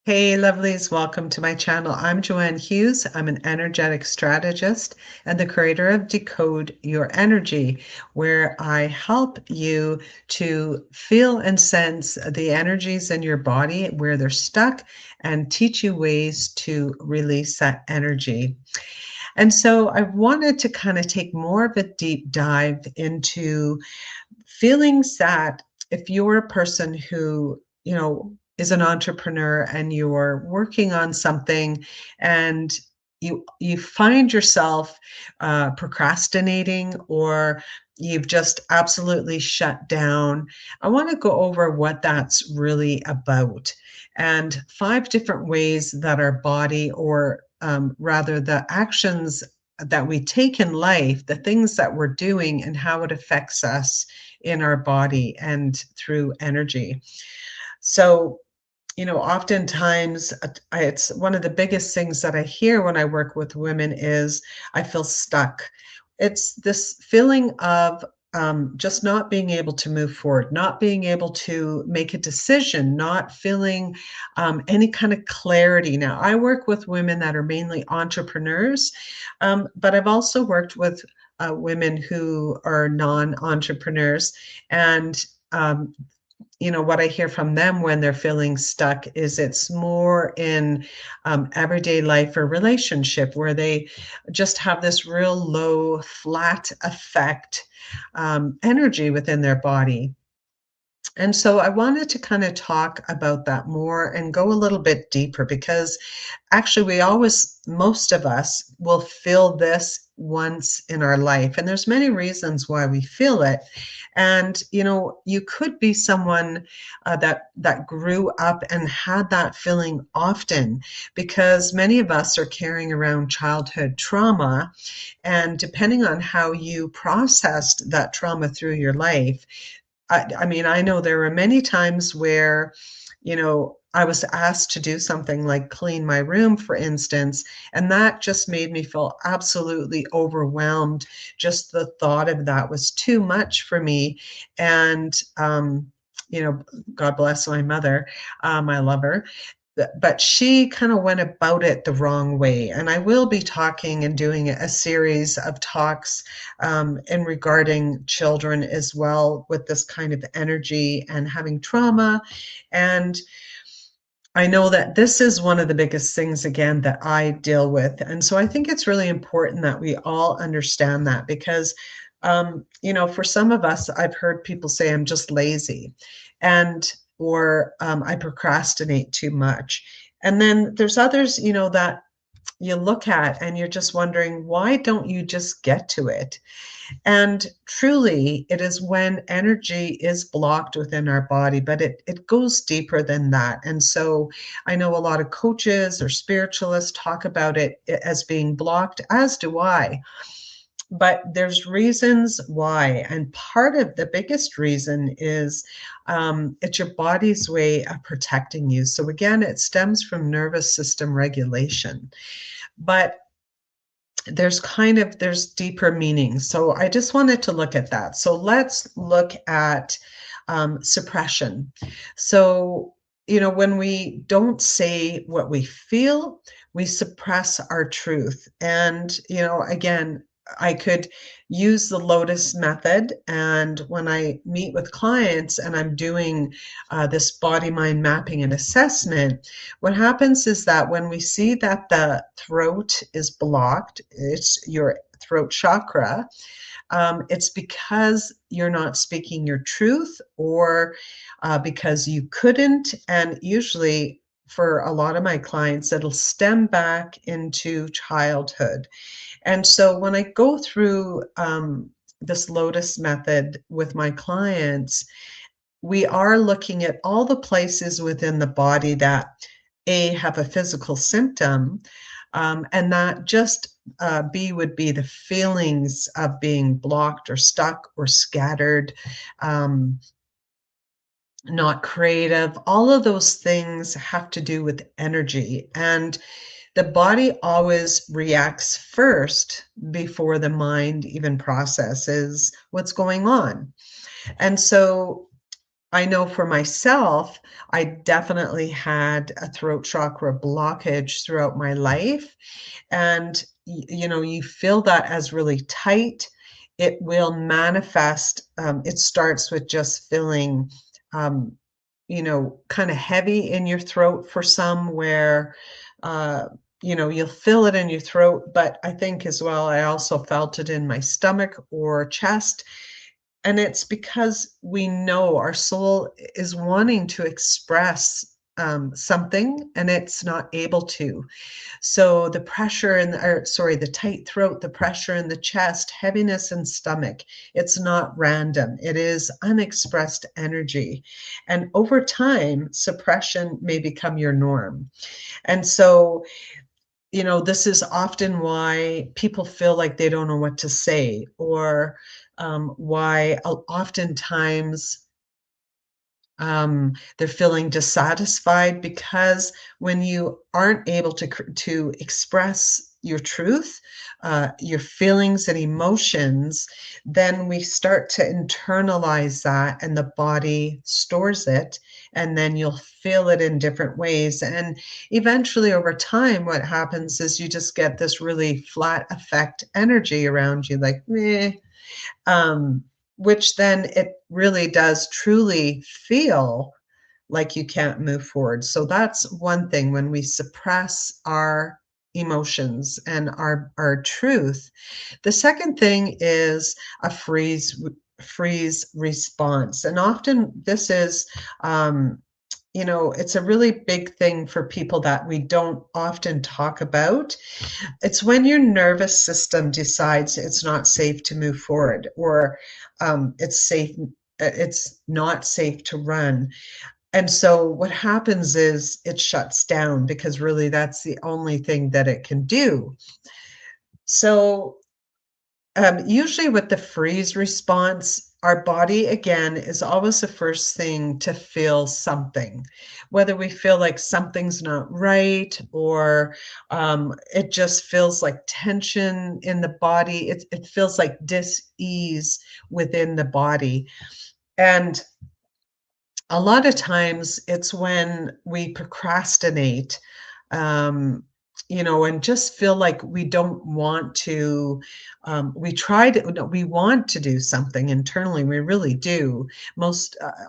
Hey, lovelies, welcome to my channel. I'm Joanne Hughes. I'm an energetic strategist and the creator of Decode Your Energy, where I help you to feel and sense the energies in your body where they're stuck and teach you ways to release that energy. And so I wanted to kind of take more of a deep dive into feelings that if you're a person who, is an entrepreneur and you're working on something and you find yourself procrastinating or you've just absolutely shut down. I want to go over what that's really about and 5 different ways that our body or rather the actions that we take in life, the things that we're doing and how it affects us in our body and through energy. So, oftentimes it's one of the biggest things that I hear when I work with women is I feel stuck. It's this feeling of just not being able to move forward, not being able to make a decision, not feeling any kind of clarity. Now, I work with women that are mainly entrepreneurs, but I've also worked with women who are non-entrepreneurs. And what I hear from them when they're feeling stuck is it's more in everyday life or relationship where they just have this real low, flat effect energy within their body. And so I wanted to kind of talk about that more and go a little bit deeper because actually most of us will feel this once in our life. And there's many reasons why we feel it. And, you could be someone that grew up and had that feeling often because many of us are carrying around childhood trauma. And depending on how you processed that trauma through your life, I mean, I know there were many times where, I was asked to do something like clean my room, for instance, and that just made me feel absolutely overwhelmed. Just the thought of that was too much for me. And, you know, God bless my mother, I love her, but she kind of went about it the wrong way. And I will be talking and doing a series of talks in regarding children as well with this kind of energy and having trauma. And I know that this is one of the biggest things, again, that I deal with. And so I think it's really important that we all understand that because, for some of us, I've heard people say, I'm just lazy or I procrastinate too much. And then there's others, that you look at and you're just wondering, why don't you just get to it? And truly, it is when energy is blocked within our body, but it goes deeper than that. And so I know a lot of coaches or spiritualists talk about it as being blocked, as do I. But there's reasons why. And part of the biggest reason is it's your body's way of protecting you. So again, it stems from nervous system regulation. But there's deeper meaning. So I just wanted to look at that. So let's look at suppression. So, when we don't say what we feel, we suppress our truth. And, again, I could use the Lotus method. And when I meet with clients and I'm doing this body mind mapping and assessment, what happens is that when we see that the throat is blocked, it's your throat chakra, it's because you're not speaking your truth or because you couldn't. And usually, for a lot of my clients, it'll stem back into childhood. And so when I go through this Lotus method with my clients, we are looking at all the places within the body that have a physical symptom, and that just B would be the feelings of being blocked or stuck or scattered, um, not creative. All of those things have to do with energy. And the body always reacts first before the mind even processes what's going on. And so I know for myself, I definitely had a throat chakra blockage throughout my life, and you feel that as really tight. It will manifest. It starts with just feeling, um, kind of heavy in your throat for some, where uh, you'll feel it in your throat. But I think as well, I also felt it in my stomach or chest, and it's because we know our soul is wanting to express something, and it's not able to. So the pressure in the, or sorry, the tight throat, the pressure in the chest, heaviness in stomach, it's not random. It is unexpressed energy. And over time, suppression may become your norm. And so, this is often why people feel like they don't know what to say, or why oftentimes they're feeling dissatisfied, because when you aren't able to express your truth, your feelings and emotions, then we start to internalize that, and the body stores it, and then you'll feel it in different ways. And eventually, over time, what happens is you just get this really flat effect energy around you, like meh, um, which then it really does truly feel like you can't move forward. So that's one thing, when we suppress our emotions and our truth. The second thing is a freeze response. And often this is it's a really big thing for people that we don't often talk about. It's when your nervous system decides it's not safe to move forward, or it's not safe to run. And so what happens is it shuts down, because really that's the only thing that it can do. So usually with the freeze response, our body again is always the first thing to feel something, whether we feel like something's not right, or it just feels like tension in the body. It feels like dis-ease within the body. And a lot of times it's when we procrastinate, um, and just feel like we don't want to. We try to, no, we want to do something internally. We really do.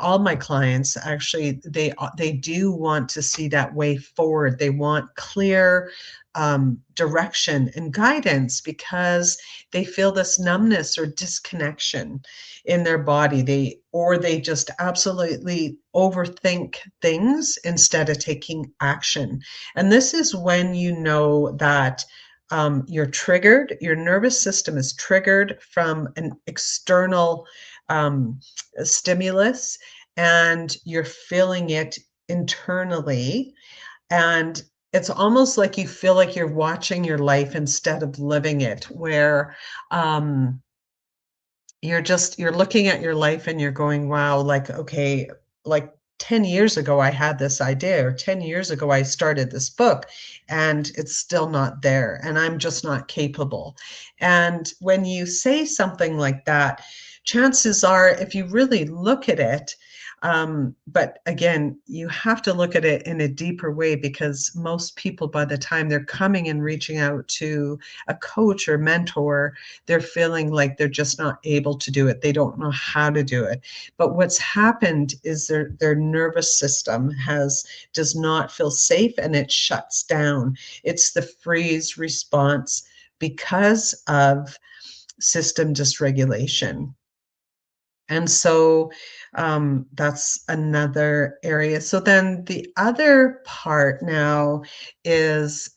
All my clients actually, they do want to see that way forward. They want clear direction and guidance, because they feel this numbness or disconnection in their body. They just absolutely overthink things instead of taking action. And this is when you know that you're triggered, your nervous system is triggered from an external um, stimulus, and you're feeling it internally. And it's almost like you feel like you're watching your life instead of living it, where um, you're looking at your life and you're going, wow, like, okay, like 10 years ago I had this idea, or 10 years ago I started this book, and it's still not there, and I'm just not capable. And when you say something like that, chances are, if you really look at it, but again, you have to look at it in a deeper way, because most people, by the time they're coming and reaching out to a coach or mentor, they're feeling like they're just not able to do it. They don't know how to do it. But what's happened is their nervous system does not feel safe, and it shuts down. It's the freeze response because of system dysregulation. And so that's another area. So then the other part now is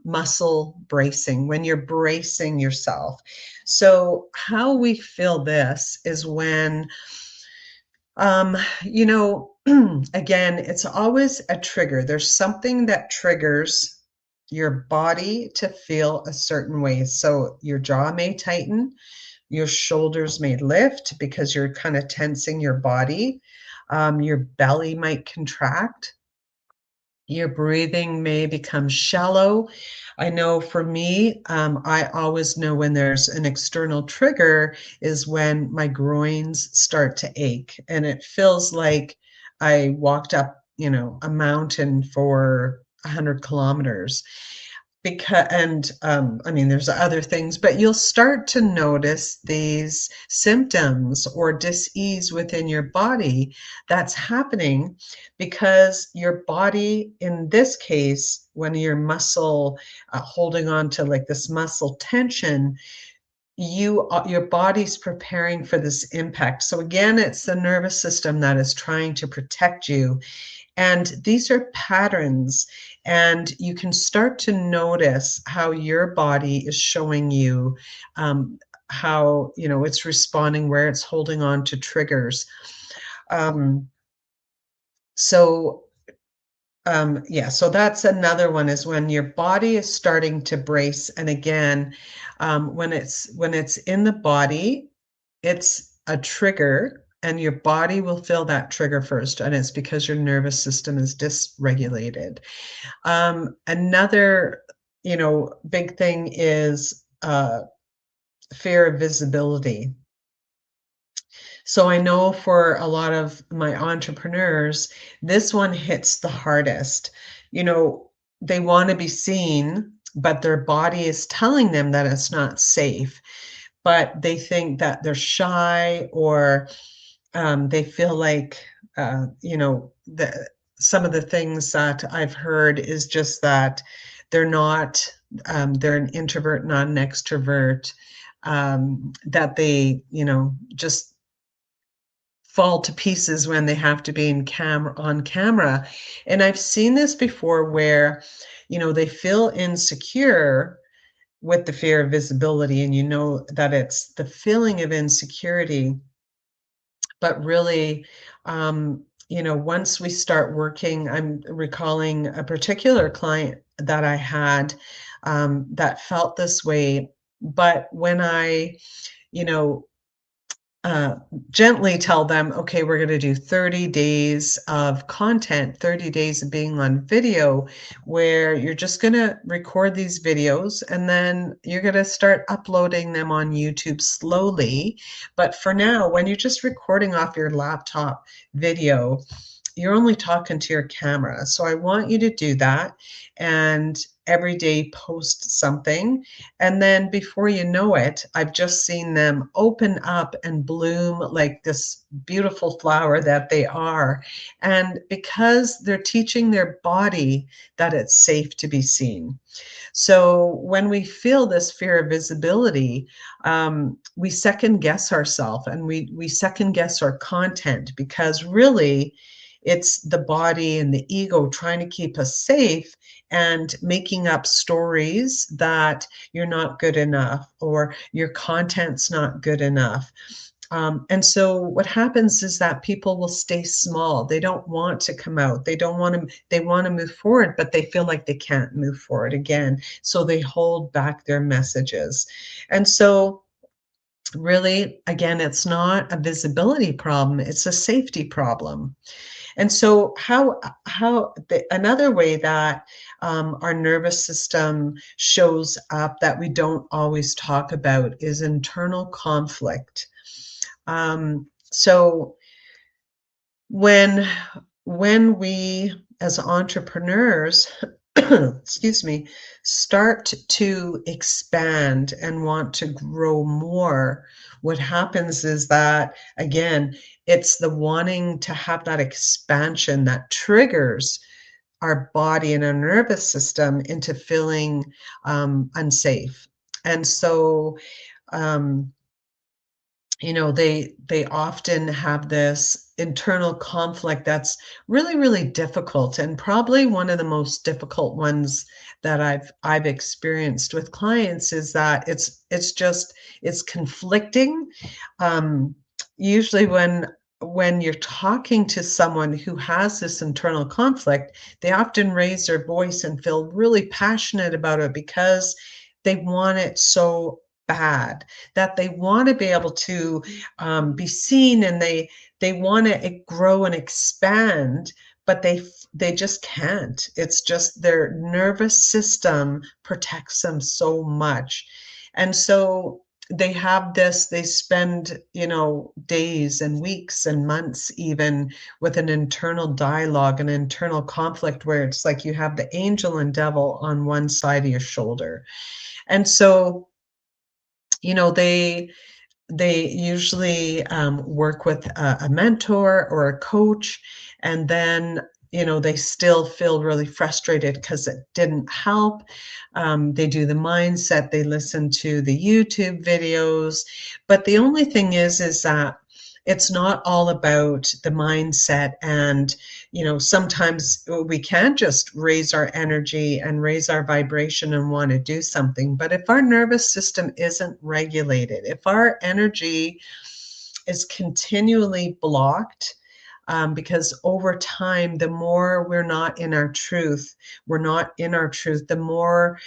muscle bracing, when you're bracing yourself. So how we feel this is when, um, you know, again, it's always a trigger. There's something that triggers your body to feel a certain way. So your jaw may tighten, your shoulders may lift because you're kind of tensing your body. Your belly might contract. Your breathing may become shallow. I know for me, I always know when there's an external trigger is when my groins start to ache, and it feels like I walked up, a mountain for 100 kilometers. I mean, there's other things, but you'll start to notice these symptoms or dis-ease within your body that's happening because your body, in this case, when your muscle holding on to like this muscle tension, your body's preparing for this impact. So again, it's the nervous system that is trying to protect you, and these are patterns, and you can start to notice how your body is showing you how, it's responding, where it's holding on to triggers. Um, so yeah, so that's another one, is when your body is starting to brace. And again, when it's in the body, it's a trigger, and your body will feel that trigger first, and it's because your nervous system is dysregulated. Another, big thing is fear of visibility. So I know for a lot of my entrepreneurs, this one hits the hardest. You know, they want to be seen, but their body is telling them that it's not safe. But they think that they're shy, or they feel like, some of the things that I've heard is just that they're not, they're an introvert, not an extrovert, that they, just fall to pieces when they have to be on camera. And I've seen this before where, they feel insecure with the fear of visibility, and that it's the feeling of insecurity. But really, once we start working, I'm recalling a particular client that I had, that felt this way. But when I, you know, uh, gently tell them, okay, we're going to do 30 days of content, 30 days of being on video, where you're just going to record these videos, and then you're going to start uploading them on YouTube slowly. But for now, when you're just recording off your laptop video, you're only talking to your camera. So I want you to do that, and every day post something. And then before you know it, I've just seen them open up and bloom like this beautiful flower that they are. And because they're teaching their body that it's safe to be seen. So when we feel this fear of visibility, we second guess ourselves, and we second guess our content, because really it's the body and the ego trying to keep us safe and making up stories that you're not good enough, or your content's not good enough. And so what happens is that people will stay small. They don't want to come out. They don't want to, they want to move forward, but they feel like they can't move forward again. So they hold back their messages. And so really, again, it's not a visibility problem, it's a safety problem. And so another way that our nervous system shows up that we don't always talk about is internal conflict. So when we as entrepreneurs, excuse me, start to expand and want to grow more, what happens is that, again, it's the wanting to have that expansion that triggers our body and our nervous system into feeling unsafe. And so um, they often have this internal conflict that's really, really difficult, and probably one of the most difficult ones that I've experienced with clients is that it's conflicting. um, Usually when you're talking to someone who has this internal conflict, they often raise their voice and feel really passionate about it because they want it so bad, that they want to be able to be seen, and they want to grow and expand. but they just can't. It's just their nervous system protects them so much. And so they have this, they spend, days and weeks and months even with an internal dialogue, an internal conflict where it's like you have the angel and devil on one side of your shoulder. And so, you know, they usually work with a mentor or a coach, and then they still feel really frustrated because it didn't help. They do the mindset, they listen to the YouTube videos, but the only thing is that it's not all about the mindset. And sometimes we can just raise our energy and raise our vibration and want to do something, but if our nervous system isn't regulated, if our energy is continually blocked, because over time, the more we're not in our truth, the more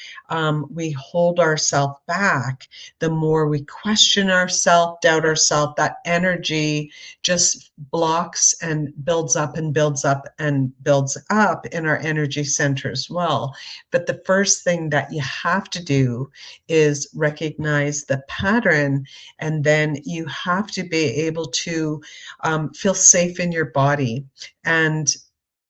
we hold ourselves back, the more we question ourselves, doubt ourselves. That energy just blocks and builds up and builds up and builds up in our energy center as well. But the first thing that you have to do is recognize the pattern, and then you have to be able to feel safe in your body. And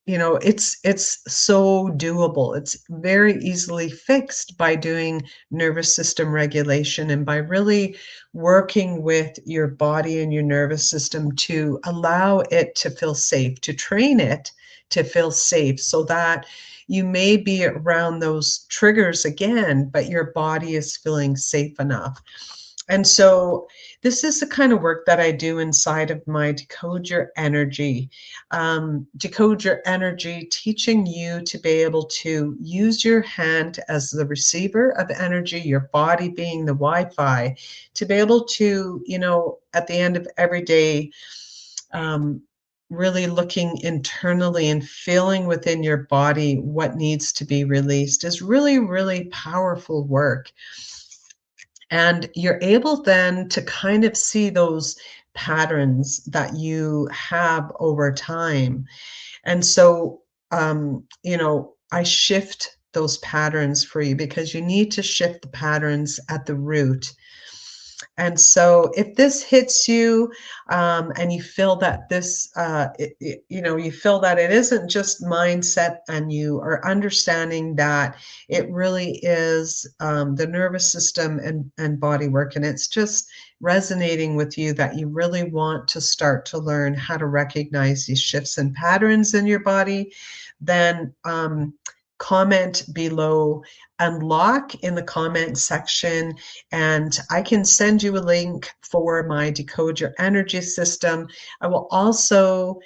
it's so doable. It's very easily fixed by doing nervous system regulation and by really working with your body and your nervous system to allow it to feel safe, to train it to feel safe, so that you may be around those triggers again, but your body is feeling safe enough. And so this is the kind of work that I do inside of my Decode Your Energy. Decode Your Energy, teaching you to be able to use your hand as the receiver of energy, your body being the Wi-Fi, to be able to, at the end of every day, um, really looking internally and feeling within your body what needs to be released is really, really powerful work. And you're able then to kind of see those patterns that you have over time. And so, I shift those patterns for you because you need to shift the patterns at the root. And so if this hits you, and you feel that you feel that it isn't just mindset, and you are understanding that it really is the nervous system and body work, and it's just resonating with you, that you really want to start to learn how to recognize these shifts and patterns in your body, then comment below, unlock in the comment section, and I can send you a link for my Decode Your Energy system. I will also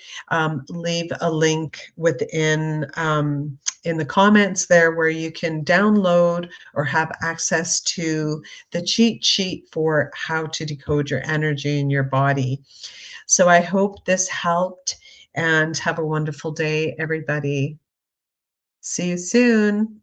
leave a link within in the comments there, where you can download or have access to the cheat sheet for how to decode your energy in your body. So I hope this helped, and have a wonderful day, everybody. See you soon.